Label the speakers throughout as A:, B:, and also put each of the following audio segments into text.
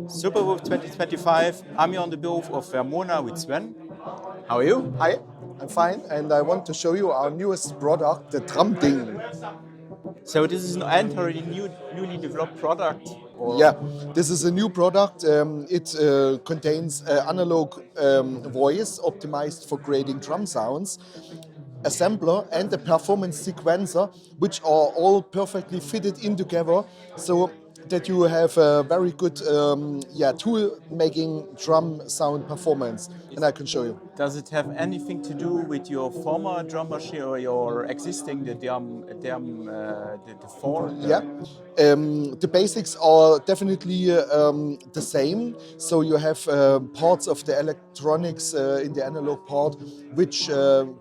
A: Superbooth 2025. I'm here on the booth of Vermona with Sven. How are you?
B: Hi, I'm fine, and I want to show you our newest product, the DrumDING.
A: So this is an entirely newly developed product? Or?
B: Yeah, this is a new product. It contains analog voice optimized for creating drum sounds, a sampler and a performance sequencer, which are all perfectly fitted in together, so that you have a very good tool making drum sound performance. And I can show you.
A: Does it have anything to do with your former drum machine or your existing the four?
B: Yeah, the basics are definitely the same. So you have parts of the electronics in the analog part which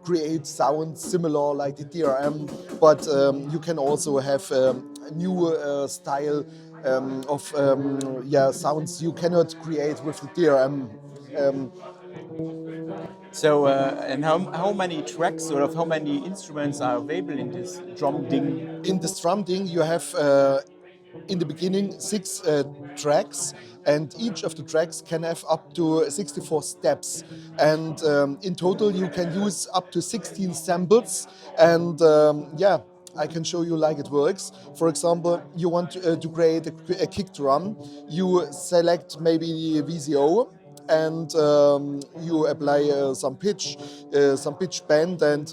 B: create sounds similar like the DRM, but you can also have a new style of sounds you cannot create with the DRM.
A: So, and how many tracks or how many instruments are available in this DrumDING?
B: In this DrumDING you have in the beginning 6 tracks, and each of the tracks can have up to 64 steps. And in total you can use up to 16 samples, and I can show you like it works. For example, you want to create a kick drum, you select maybe VCO, and you apply some pitch bend, and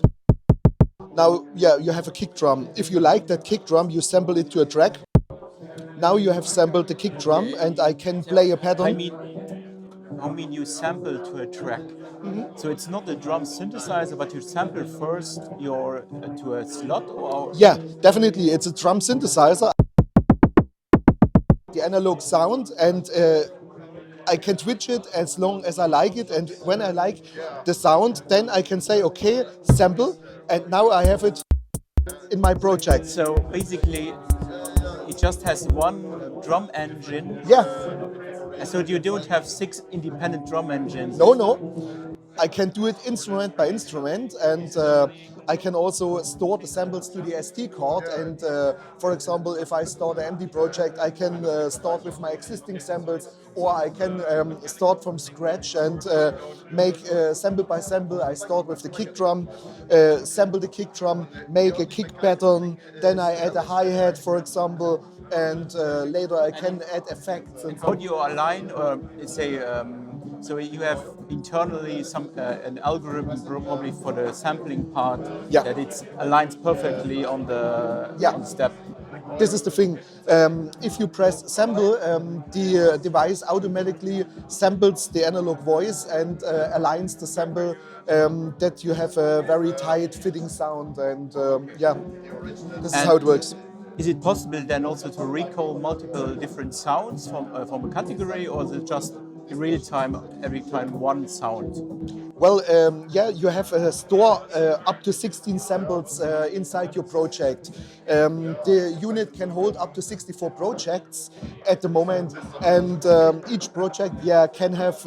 B: now you have a kick drum. If you like that kick drum, you sample it to a track. Now you have sampled the kick drum, and I can play a pattern.
A: I mean you sample to a track. Mm-hmm. So it's not a drum synthesizer, but you sample first to a slot, or?
B: Yeah, definitely, it's a drum synthesizer. The analog sound, and I can switch it as long as I like it, and when I like the sound, then I can say okay, sample, and now I have it in my project.
A: So basically it just has one drum engine.
B: Yeah.
A: So you don't have 6 independent drum engines?
B: No. I can do it instrument by instrument, and I can also store the samples to the SD card. And for example, if I start an empty project, I can start with my existing samples, or I can start from scratch and make sample by sample. I start with the kick drum, sample the kick drum, make a kick pattern, then I add a hi-hat, for example, and later I can add effects.
A: And how do you align, or say, so you have internally an algorithm probably for the sampling part, that it aligns perfectly on the step.
B: This is the thing. If you press sample, the device automatically samples the analog voice and aligns the sample that you have a very tight fitting sound. And this is how it works.
A: Is it possible then also to recall multiple different sounds from a category, or is it just in real time, every time one sound?
B: Well, you have a store up to 16 samples inside your project. The unit can hold up to 64 projects at the moment, and each project can have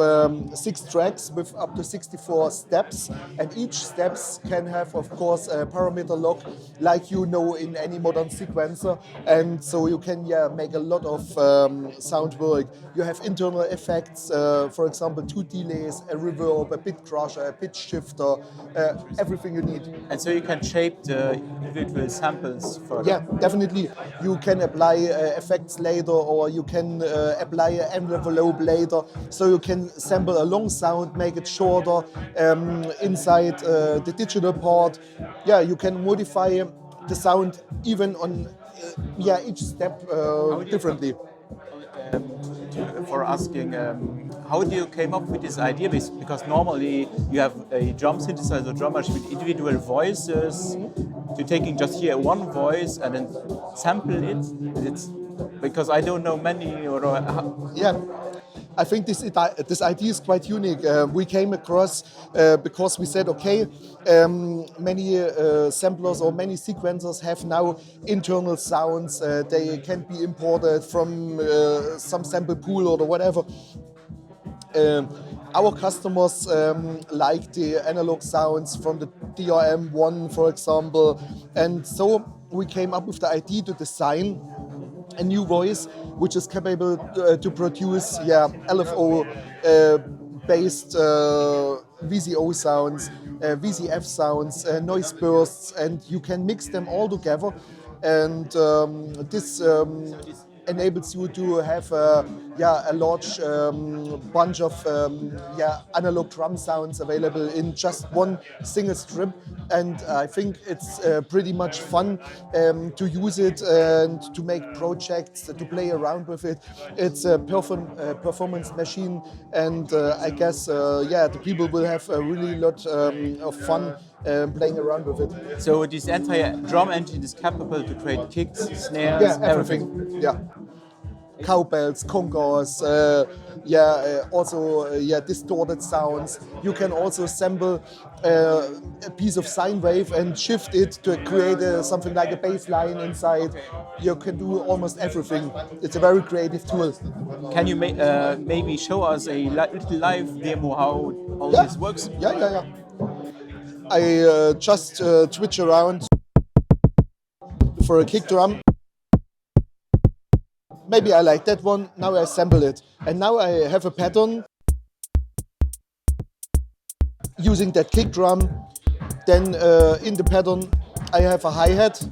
B: 6 tracks with up to 64 steps, and each steps can have, of course, a parameter lock like you know in any modern sequencer, and so you can make a lot of sound work. You have internal effects, for example 2 delays, a reverb, a bit crusher, a pitch shifter, everything you need.
A: And so you can shape the individual samples further?
B: Yeah, definitely. You can apply effects later, or you can apply an envelope later, so you can sample a long sound, make it shorter inside the digital part. Yeah, you can modify the sound even on each step differently.
A: For asking, how do you came up with this idea? Because normally you have a drum synthesizer, drum machine with individual voices. You're taking just here one voice and then sample it. It's because I don't know many
B: I think this idea is quite unique. We came across because we said, okay, many samplers or many sequencers have now internal sounds. They can be imported from some sample pool or whatever. Our customers like the analog sounds from the DRM1, for example, and so we came up with the idea to design a new voice which is capable to produce LFO based VCO sounds, VCF sounds, noise bursts, and you can mix them all together. And this enables you to have a large bunch of analog drum sounds available in just one single strip. And I think it's pretty much fun to use it and to make projects, to play around with it. It's a performance machine, and I guess the people will have a really lot of fun playing around with it.
A: So this entire drum engine is capable to create kicks, snares,
B: everything. Yeah. Cowbells, congas, also distorted sounds. You can also sample a piece of sine wave and shift it to create something like a bass line inside. You can do almost everything. It's a very creative tool.
A: Can you maybe show us a little live demo how all this works?
B: Yeah. I just twitch around for a kick drum. Maybe I like that one, now I sample it. And now I have a pattern using that kick drum. Then in the pattern I have a hi-hat.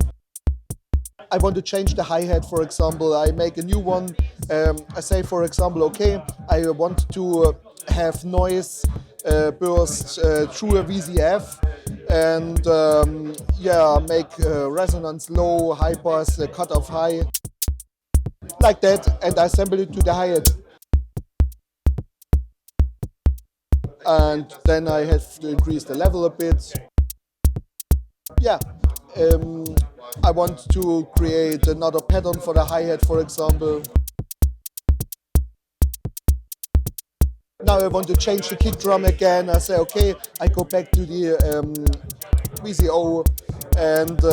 B: I want to change the hi-hat, for example. I make a new one. I say, for example, okay, I want to have noise burst through a VCF and make resonance low, high pass, cutoff high. Like that, and I sample it to the hi-hat. And then I have to increase the level a bit. I want to create another pattern for the hi-hat, for example. Now I want to change the kick drum again. I say, okay, I go back to the VCO and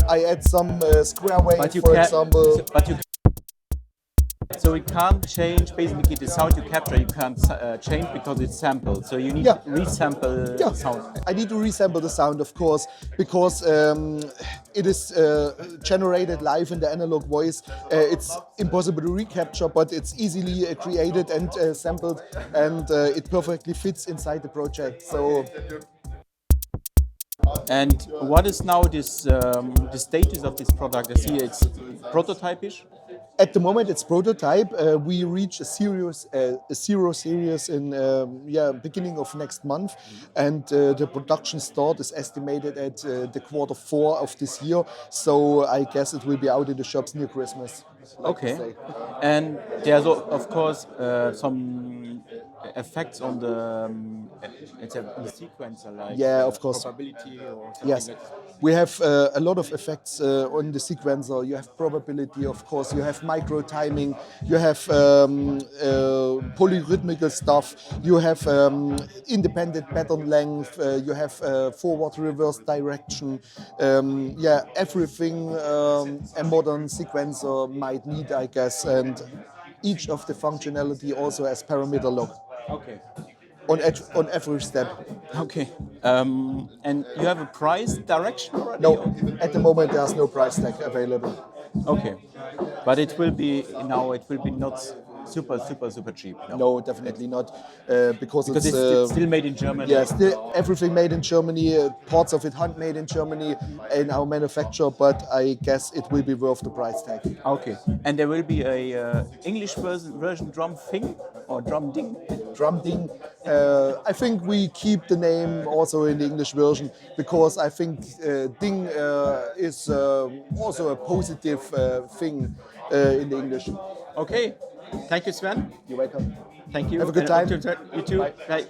B: I add some square wave, for example.
A: So we can't change basically the sound you capture. You can't change because it's sampled. So you need to resample the sound.
B: I need to resample the sound, of course, because it is generated live in the analog voice. It's impossible to recapture, but it's easily created and sampled, and it perfectly fits inside the project. So.
A: And what is now this the status of this product? I see it's prototype-ish.
B: At the moment, it's prototype. We reach a zero series in beginning of next month, and the production start is estimated at the Q4 of this year. So I guess it will be out in the shops near Christmas.
A: Okay. And there's of course some effects on the it's a sequencer, like
B: of course,
A: probability or something.
B: Yes, we have a lot of effects on the sequencer. You have probability, of course. You have micro timing. You have polyrhythmical stuff. You have independent pattern length. You have forward, reverse direction. Everything a modern sequencer might need, I guess, and each of the functionality also has parameter lock.
A: Okay.
B: On every step.
A: Okay. And you have a price direction already?
B: No, at the moment there's no price tag available.
A: Okay. But it will be not super cheap.
B: No, definitely not. Because
A: it's still made in Germany.
B: Yeah, still everything made in Germany, parts of it handmade in Germany in our manufacture, but I guess it will be worth the price tag.
A: Okay. And there will be a English version DrumDING or DrumDING?
B: DrumDING. I think we keep the name also in the English version because I think ding is also a positive thing in the English.
A: Okay. Thank you, Sven.
B: You're welcome.
A: Thank you.
B: Have a good time.
A: You too.
B: Bye.
A: Bye.